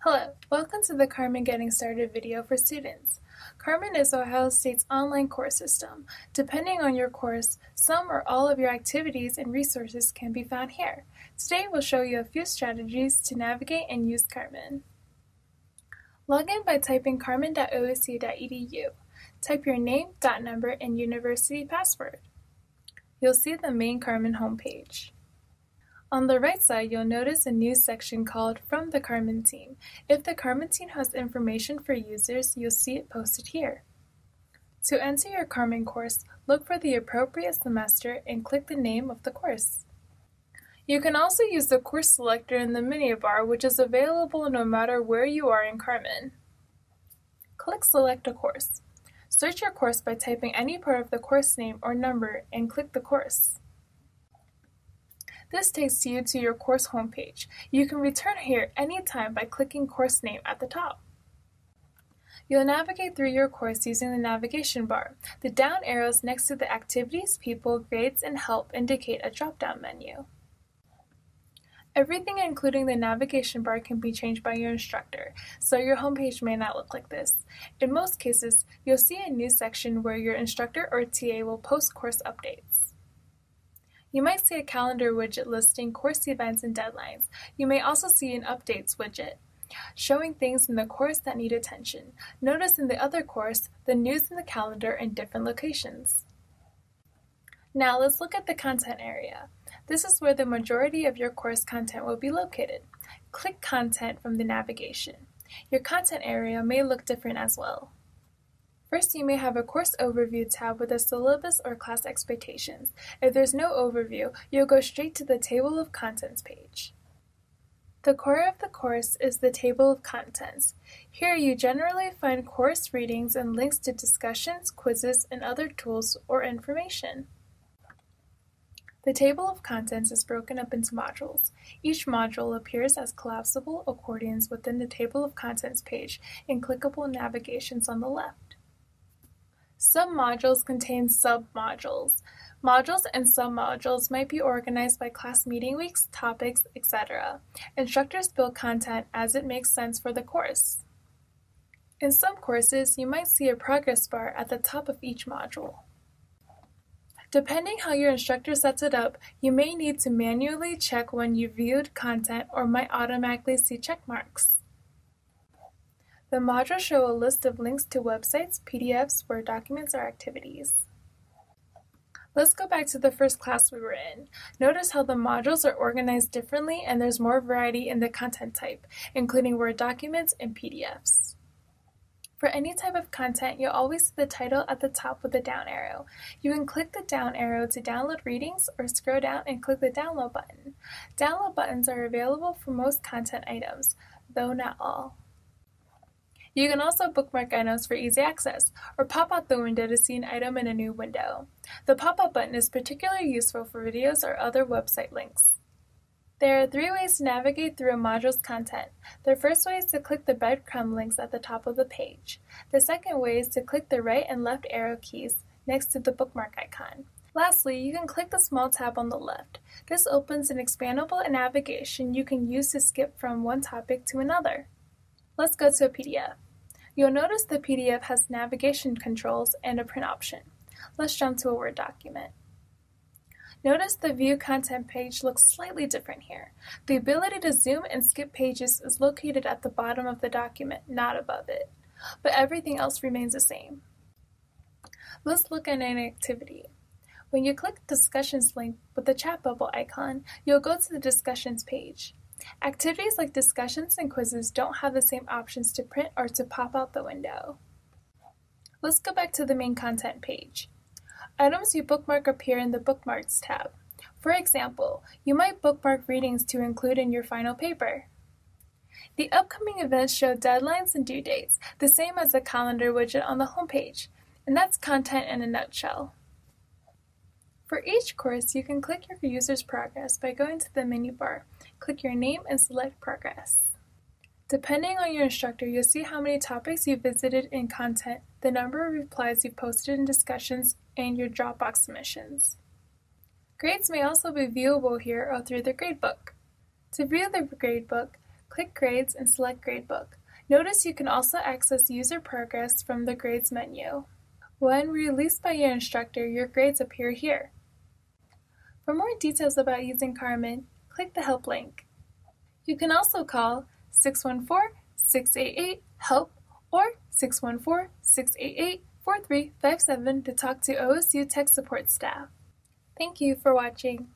Hello, welcome to the Carmen Getting Started video for students. Carmen is Ohio State's online course system. Depending on your course, some or all of your activities and resources can be found here. Today we'll show you a few strategies to navigate and use Carmen. Log in by typing carmen.osu.edu. Type your name, dot number, and university password. You'll see the main Carmen homepage. On the right side, you'll notice a news section called From the Carmen Team. If the Carmen team has information for users, you'll see it posted here. To enter your Carmen course, look for the appropriate semester and click the name of the course. You can also use the course selector in the menu bar, which is available no matter where you are in Carmen. Click Select a Course. Search your course by typing any part of the course name or number and click the course. This takes you to your course homepage. You can return here anytime by clicking course name at the top. You'll navigate through your course using the navigation bar. The down arrows next to the activities, people, grades, and help indicate a drop-down menu. Everything including the navigation bar can be changed by your instructor, so your homepage may not look like this. In most cases, you'll see a news section where your instructor or TA will post course updates. You might see a calendar widget listing course events and deadlines. You may also see an updates widget, showing things in the course that need attention. Notice in the other course, the news in the calendar in different locations. Now let's look at the content area. This is where the majority of your course content will be located. Click Content from the navigation. Your content area may look different as well. First, you may have a course overview tab with a syllabus or class expectations. If there's no overview, you'll go straight to the Table of Contents page. The core of the course is the Table of Contents. Here you generally find course readings and links to discussions, quizzes, and other tools or information. The Table of Contents is broken up into modules. Each module appears as collapsible accordions within the Table of Contents page in clickable navigations on the left. Submodules contain submodules. Modules and submodules might be organized by class meeting weeks, topics, etc. Instructors build content as it makes sense for the course. In some courses, you might see a progress bar at the top of each module. Depending how your instructor sets it up, you may need to manually check when you viewed content or might automatically see check marks. The modules show a list of links to websites, PDFs, Word documents, or activities. Let's go back to the first class we were in. Notice how the modules are organized differently and there's more variety in the content type, including Word documents and PDFs. For any type of content, you'll always see the title at the top with the down arrow. You can click the down arrow to download readings or scroll down and click the download button. Download buttons are available for most content items, though not all. You can also bookmark items for easy access, or pop out the window to see an item in a new window. The pop-up button is particularly useful for videos or other website links. There are 3 ways to navigate through a module's content. The first way is to click the breadcrumb links at the top of the page. The second way is to click the right and left arrow keys next to the bookmark icon. Lastly, you can click the small tab on the left. This opens an expandable navigation you can use to skip from one topic to another. Let's go to a PDF. You'll notice the PDF has navigation controls and a print option. Let's jump to a Word document. Notice the View Content page looks slightly different here. The ability to zoom and skip pages is located at the bottom of the document, not above it, but everything else remains the same. Let's look at an activity. When you click the Discussions link with the chat bubble icon, you'll go to the Discussions page. Activities like discussions and quizzes don't have the same options to print or to pop out the window. Let's go back to the main content page. Items you bookmark appear in the Bookmarks tab. For example, you might bookmark readings to include in your final paper. The upcoming events show deadlines and due dates, the same as the calendar widget on the homepage, and that's content in a nutshell. For each course, you can click your user's progress by going to the menu bar. Click your name and select Progress. Depending on your instructor, you'll see how many topics you visited in content, the number of replies you posted in discussions, and your Dropbox submissions. Grades may also be viewable here or through the gradebook. To view the gradebook, Click Grades and select Gradebook. Notice you can also access user progress from the Grades menu. When released by your instructor, your grades appear here. For more details about using Carmen, click the Help link. You can also call 614-688-HELP or 614-688-4357 to talk to OSU Tech Support staff. Thank you for watching.